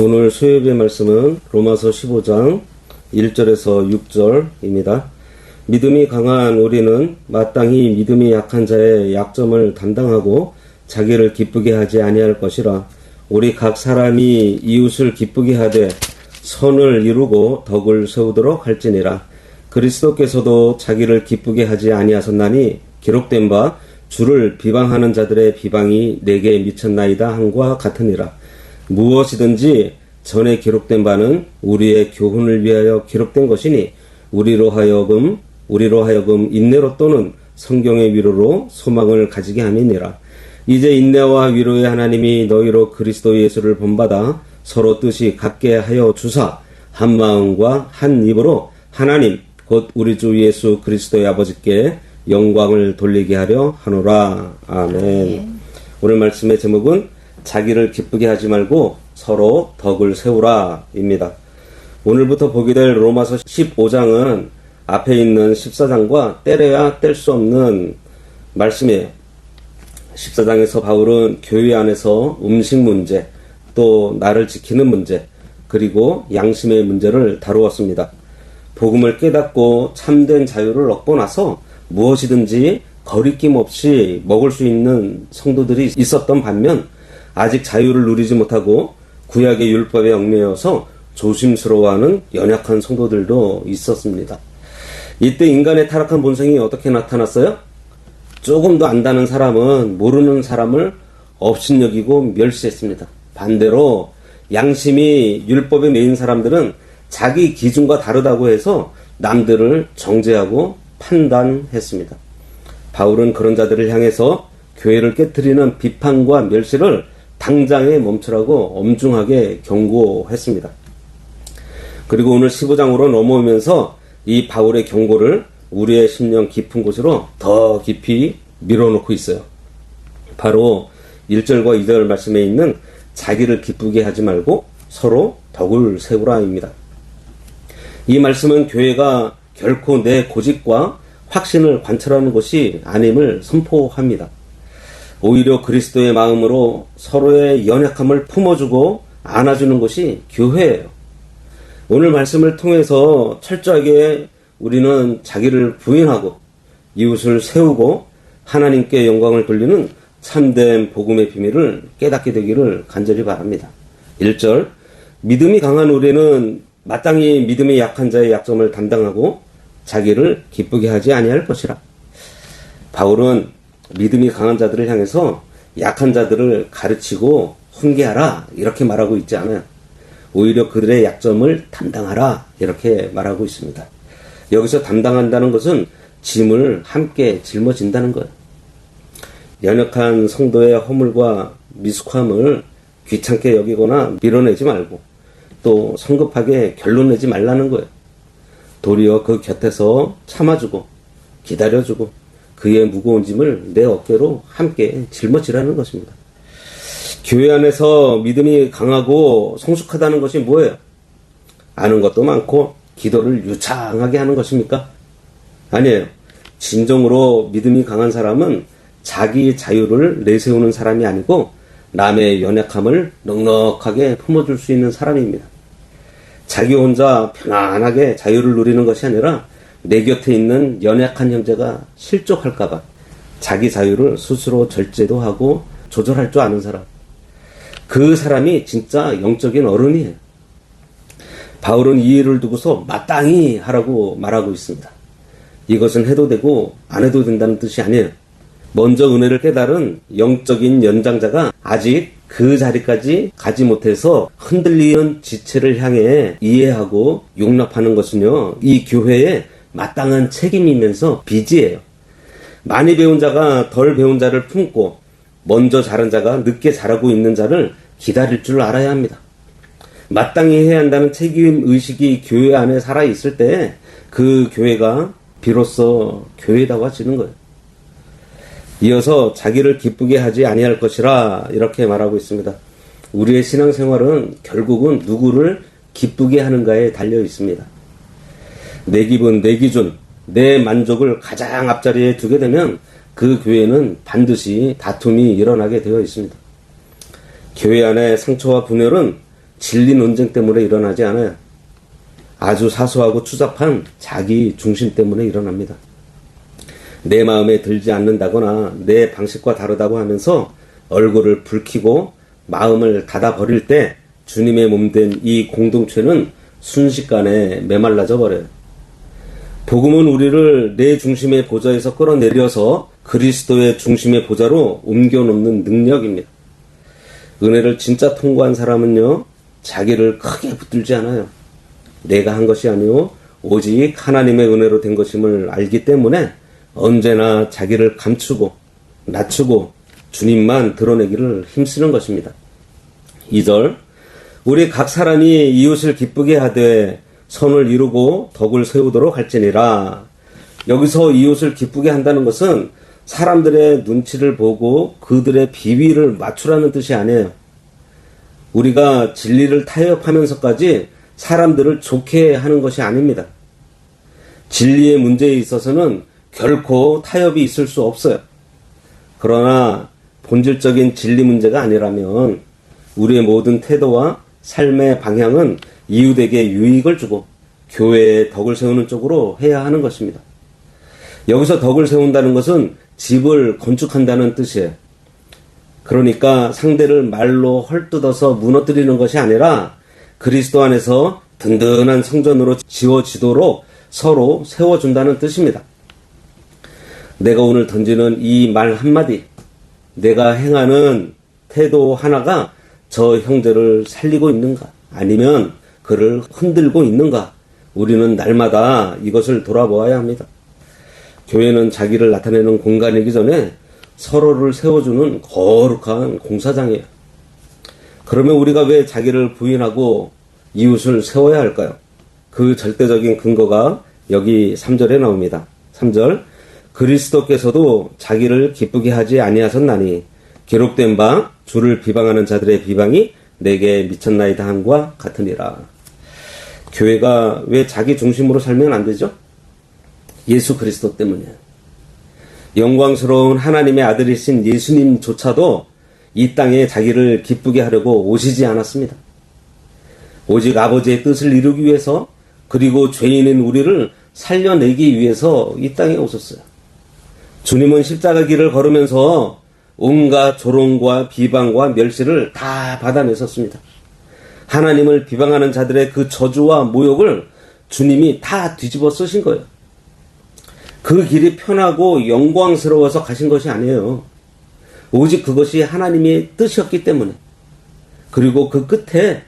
오늘 수요일의 말씀은 로마서 15장 1절에서 6절입니다. 믿음이 강한 우리는 마땅히 믿음이 약한 자의 약점을 담당하고 자기를 기쁘게 하지 아니할 것이라. 우리 각 사람이 이웃을 기쁘게 하되 선을 이루고 덕을 세우도록 할지니라. 그리스도께서도 자기를 기쁘게 하지 아니하셨나니 기록된 바 주를 비방하는 자들의 비방이 내게 미쳤나이다 함과 같으니라. 무엇이든지 전에 기록된 바는 우리의 교훈을 위하여 기록된 것이니 우리로 하여금 인내로 또는 성경의 위로로 소망을 가지게 함이니라. 이제 인내와 위로의 하나님이 너희로 그리스도 예수를 본받아 서로 뜻이 같게 하여 주사 한 마음과 한 입으로 하나님 곧 우리 주 예수 그리스도의 아버지께 영광을 돌리게 하려 하노라. 아멘. 오늘 말씀의 제목은 자기를 기쁘게 하지 말고 서로 덕을 세우라 입니다. 오늘부터 보게 될 로마서 15장은 앞에 있는 14장과 떼려야 뗄 수 없는 말씀이에요. 14장에서 바울은 교회 안에서 음식 문제, 또 나를 지키는 문제, 그리고 양심의 문제를 다루었습니다. 복음을 깨닫고 참된 자유를 얻고 나서 무엇이든지 거리낌 없이 먹을 수 있는 성도들이 있었던 반면 아직 자유를 누리지 못하고 구약의 율법에 얽매여서 조심스러워하는 연약한 성도들도 있었습니다. 이때 인간의 타락한 본성이 어떻게 나타났어요? 조금도 안다는 사람은 모르는 사람을 업신여기고 멸시했습니다. 반대로 양심이 율법에 매인 사람들은 자기 기준과 다르다고 해서 남들을 정죄하고 판단했습니다. 바울은 그런 자들을 향해서 교회를 깨트리는 비판과 멸시를 당장에 멈추라고 엄중하게 경고했습니다. 그리고 오늘 15장으로 넘어오면서 이 바울의 경고를 우리의 심령 깊은 곳으로 더 깊이 밀어놓고 있어요. 바로 1절과 2절 말씀에 있는 자기를 기쁘게 하지 말고 서로 덕을 세우라입니다. 이 말씀은 교회가 결코 내 고집과 확신을 관철하는 것이 아님을 선포합니다. 오히려 그리스도의 마음으로 서로의 연약함을 품어주고 안아주는 것이 교회예요. 오늘 말씀을 통해서 철저하게 우리는 자기를 부인하고 이웃을 세우고 하나님께 영광을 돌리는 참된 복음의 비밀을 깨닫게 되기를 간절히 바랍니다. 1절, 믿음이 강한 우리는 마땅히 믿음이 약한 자의 약점을 담당하고 자기를 기쁘게 하지 아니할 것이라. 바울은 믿음이 강한 자들을 향해서 약한 자들을 가르치고 훈계하라 이렇게 말하고 있지 않아요. 오히려 그들의 약점을 담당하라 이렇게 말하고 있습니다. 여기서 담당한다는 것은 짐을 함께 짊어진다는 거예요. 연약한 성도의 허물과 미숙함을 귀찮게 여기거나 밀어내지 말고 또 성급하게 결론 내지 말라는 거예요. 도리어 그 곁에서 참아주고 기다려주고 그의 무거운 짐을 내 어깨로 함께 짊어지라는 것입니다. 교회 안에서 믿음이 강하고 성숙하다는 것이 뭐예요? 아는 것도 많고 기도를 유창하게 하는 것입니까? 아니에요. 진정으로 믿음이 강한 사람은 자기 자유를 내세우는 사람이 아니고 남의 연약함을 넉넉하게 품어줄 수 있는 사람입니다. 자기 혼자 편안하게 자유를 누리는 것이 아니라 내 곁에 있는 연약한 형제가 실족할까봐 자기 자유를 스스로 절제도 하고 조절할 줄 아는 사람. 그 사람이 진짜 영적인 어른이에요. 바울은 이 일을 두고서 마땅히 하라고 말하고 있습니다. 이것은 해도 되고 안 해도 된다는 뜻이 아니에요. 먼저 은혜를 깨달은 영적인 연장자가 아직 그 자리까지 가지 못해서 흔들리는 지체를 향해 이해하고 용납하는 것은요, 이 교회의 마땅한 책임이면서 빚이에요. 많이 배운 자가 덜 배운 자를 품고 먼저 자란 자가 늦게 자라고 있는 자를 기다릴 줄 알아야 합니다. 마땅히 해야 한다는 책임의식이 교회 안에 살아있을 때 그 교회가 비로소 교회다고 하시는 거예요. 이어서 자기를 기쁘게 하지 아니할 것이라 이렇게 말하고 있습니다. 우리의 신앙생활은 결국은 누구를 기쁘게 하는가에 달려 있습니다. 내 기분, 내 기준, 내 만족을 가장 앞자리에 두게 되면 그 교회는 반드시 다툼이 일어나게 되어 있습니다. 교회 안의 상처와 분열은 진리 논쟁 때문에 일어나지 않아요. 아주 사소하고 추잡한 자기 중심 때문에 일어납니다. 내 마음에 들지 않는다거나 내 방식과 다르다고 하면서 얼굴을 붉히고 마음을 닫아버릴 때 주님의 몸된 이 공동체는 순식간에 메말라져 버려요. 복음은 우리를 내 중심의 보좌에서 끌어내려서 그리스도의 중심의 보좌로 옮겨놓는 능력입니다. 은혜를 진짜 통과한 사람은요, 자기를 크게 붙들지 않아요. 내가 한 것이 아니요 오직 하나님의 은혜로 된 것임을 알기 때문에 언제나 자기를 감추고 낮추고 주님만 드러내기를 힘쓰는 것입니다. 2절, 우리 각 사람이 이웃을 기쁘게 하되 선을 이루고 덕을 세우도록 할지니라. 여기서 이웃을 기쁘게 한다는 것은 사람들의 눈치를 보고 그들의 비위를 맞추라는 뜻이 아니에요. 우리가 진리를 타협하면서까지 사람들을 좋게 하는 것이 아닙니다. 진리의 문제에 있어서는 결코 타협이 있을 수 없어요. 그러나 본질적인 진리 문제가 아니라면 우리의 모든 태도와 삶의 방향은 이웃에게 유익을 주고 교회에 덕을 세우는 쪽으로 해야 하는 것입니다. 여기서 덕을 세운다는 것은 집을 건축한다는 뜻이에요. 그러니까 상대를 말로 헐뜯어서 무너뜨리는 것이 아니라 그리스도 안에서 든든한 성전으로 지어지도록 서로 세워준다는 뜻입니다. 내가 오늘 던지는 이 말 한마디, 내가 행하는 태도 하나가 저 형제를 살리고 있는가, 아니면 그를 흔들고 있는가, 우리는 날마다 이것을 돌아보아야 합니다. 교회는 자기를 나타내는 공간이기 전에 서로를 세워주는 거룩한 공사장이에요. 그러면 우리가 왜 자기를 부인하고 이웃을 세워야 할까요? 그 절대적인 근거가 여기 3절에 나옵니다. 3절, 그리스도께서도 자기를 기쁘게 하지 아니하셨나니 기록된 바 주를 비방하는 자들의 비방이 내게 미쳤나이다 함과 같으니라. 교회가 왜 자기 중심으로 살면 안 되죠? 예수 그리스도 때문이에요. 영광스러운 하나님의 아들이신 예수님조차도 이 땅에 자기를 기쁘게 하려고 오시지 않았습니다. 오직 아버지의 뜻을 이루기 위해서, 그리고 죄인인 우리를 살려내기 위해서 이 땅에 오셨어요. 주님은 십자가 길을 걸으면서 온갖 조롱과 비방과 멸시를 다 받아내셨습니다. 하나님을 비방하는 자들의 그 저주와 모욕을 주님이 다 뒤집어 쓰신 거예요. 그 길이 편하고 영광스러워서 가신 것이 아니에요. 오직 그것이 하나님의 뜻이었기 때문에, 그리고 그 끝에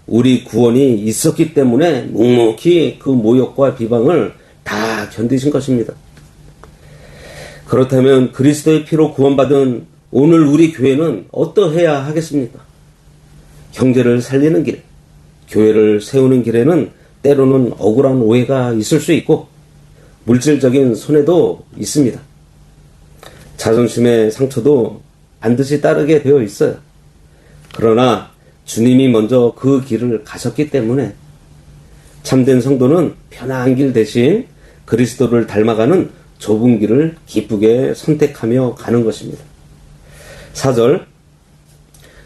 우리 구원이 있었기 때문에 묵묵히 그 모욕과 비방을 다 견디신 것입니다. 그렇다면 그리스도의 피로 구원받은 오늘 우리 교회는 어떠해야 하겠습니까? 형제를 살리는 길, 교회를 세우는 길에는 때로는 억울한 오해가 있을 수 있고 물질적인 손해도 있습니다. 자존심의 상처도 반드시 따르게 되어 있어요. 그러나 주님이 먼저 그 길을 가셨기 때문에 참된 성도는 편한 길 대신 그리스도를 닮아가는 좁은 길을 기쁘게 선택하며 가는 것입니다. 4절,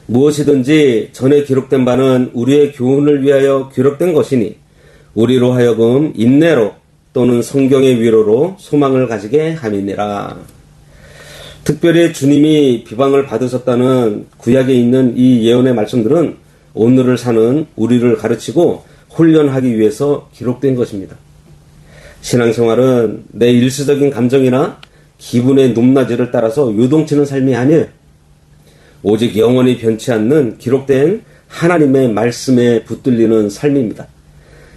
무엇이든지 전에 기록된 바는 우리의 교훈을 위하여 기록된 것이니 우리로 하여금 인내로 또는 성경의 위로로 소망을 가지게 함이니라. 특별히 주님이 비방을 받으셨다는 구약에 있는 이 예언의 말씀들은 오늘을 사는 우리를 가르치고 훈련하기 위해서 기록된 것입니다. 신앙생활은 내 일시적인 감정이나 기분의 높낮이를 따라서 요동치는 삶이 아니에요. 오직 영원히 변치 않는 기록된 하나님의 말씀에 붙들리는 삶입니다.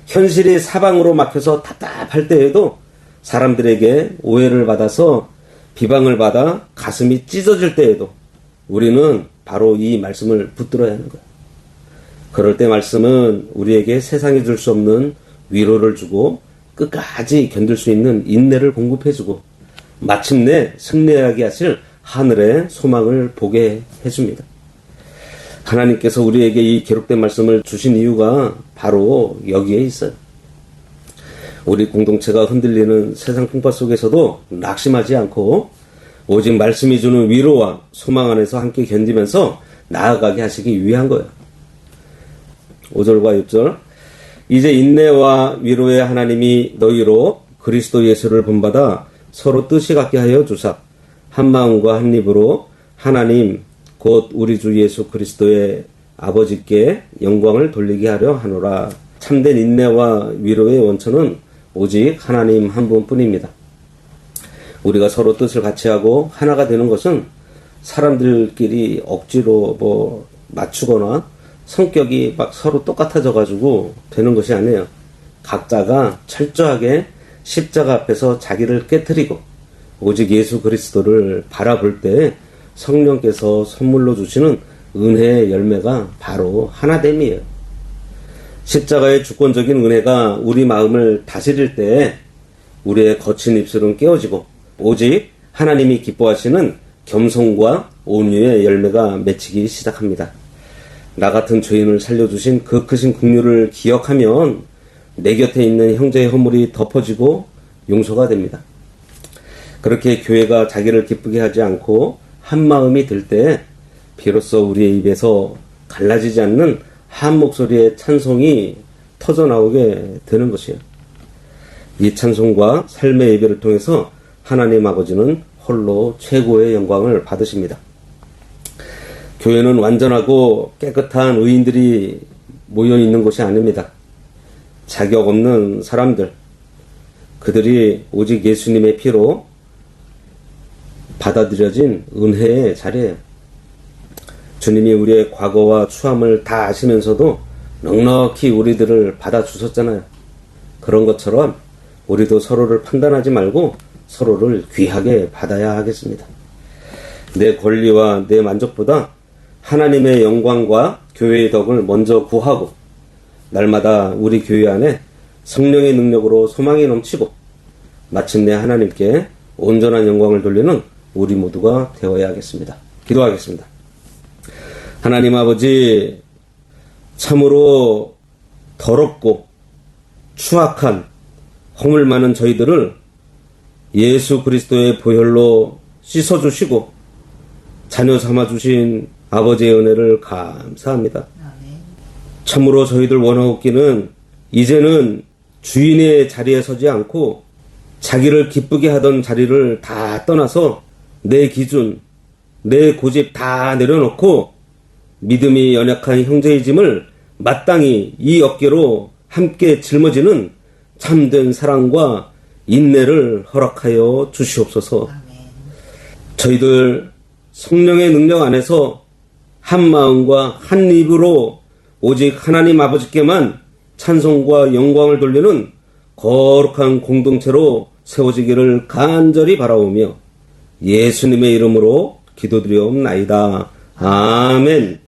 현실이 사방으로 막혀서 답답할 때에도, 사람들에게 오해를 받아서 비방을 받아 가슴이 찢어질 때에도 우리는 바로 이 말씀을 붙들어야 하는 거예요. 그럴 때 말씀은 우리에게 세상이 줄 수 없는 위로를 주고 끝까지 견딜 수 있는 인내를 공급해주고 마침내 승리하게 하실 하늘의 소망을 보게 해줍니다. 하나님께서 우리에게 이 기록된 말씀을 주신 이유가 바로 여기에 있어요. 우리 공동체가 흔들리는 세상 풍파 속에서도 낙심하지 않고 오직 말씀이 주는 위로와 소망 안에서 함께 견디면서 나아가게 하시기 위한 거예요. 5절과 6절. 이제 인내와 위로의 하나님이 너희로 그리스도 예수를 본받아 서로 뜻이 같게 하여 주사 한 마음과 한 입으로 하나님 곧 우리 주 예수 그리스도의 아버지께 영광을 돌리게 하려 하노라. 참된 인내와 위로의 원천은 오직 하나님 한 분뿐입니다. 우리가 서로 뜻을 같이 하고 하나가 되는 것은 사람들끼리 억지로 맞추거나 성격이 막 서로 똑같아져 가지고 되는 것이 아니에요. 각자가 철저하게 십자가 앞에서 자기를 깨트리고 오직 예수 그리스도를 바라볼 때 성령께서 선물로 주시는 은혜의 열매가 바로 하나됨이에요. 십자가의 주권적인 은혜가 우리 마음을 다스릴 때 우리의 거친 입술은 깨어지고 오직 하나님이 기뻐하시는 겸손과 온유의 열매가 맺히기 시작합니다. 나 같은 죄인을 살려주신 그 크신 긍휼을 기억하면 내 곁에 있는 형제의 허물이 덮어지고 용서가 됩니다. 그렇게 교회가 자기를 기쁘게 하지 않고 한 마음이 들 때 비로소 우리의 입에서 갈라지지 않는 한 목소리의 찬송이 터져나오게 되는 것이에요. 이 찬송과 삶의 예배를 통해서 하나님 아버지는 홀로 최고의 영광을 받으십니다. 교회는 완전하고 깨끗한 의인들이 모여 있는 곳이 아닙니다. 자격 없는 사람들, 그들이 오직 예수님의 피로 받아들여진 은혜의 자리예요. 주님이 우리의 과거와 추함을 다 아시면서도 넉넉히 우리들을 받아주셨잖아요. 그런 것처럼 우리도 서로를 판단하지 말고 서로를 귀하게 받아야 하겠습니다. 내 권리와 내 만족보다 하나님의 영광과 교회의 덕을 먼저 구하고 날마다 우리 교회 안에 성령의 능력으로 소망이 넘치고 마침내 하나님께 온전한 영광을 돌리는 우리 모두가 되어야 하겠습니다. 기도하겠습니다. 하나님 아버지, 참으로 더럽고 추악한 허물 많은 저희들을 예수 그리스도의 보혈로 씻어주시고 자녀 삼아주신 아버지의 은혜를 감사합니다. 참으로 저희들 원하옵기는 이제는 주인의 자리에 서지 않고 자기를 기쁘게 하던 자리를 다 떠나서 내 기준, 내 고집 다 내려놓고 믿음이 연약한 형제의 짐을 마땅히 이 어깨로 함께 짊어지는 참된 사랑과 인내를 허락하여 주시옵소서. 저희들 성령의 능력 안에서 한 마음과 한 입으로 오직 하나님 아버지께만 찬송과 영광을 돌리는 거룩한 공동체로 세워지기를 간절히 바라오며 예수님의 이름으로 기도드리옵나이다. 아멘.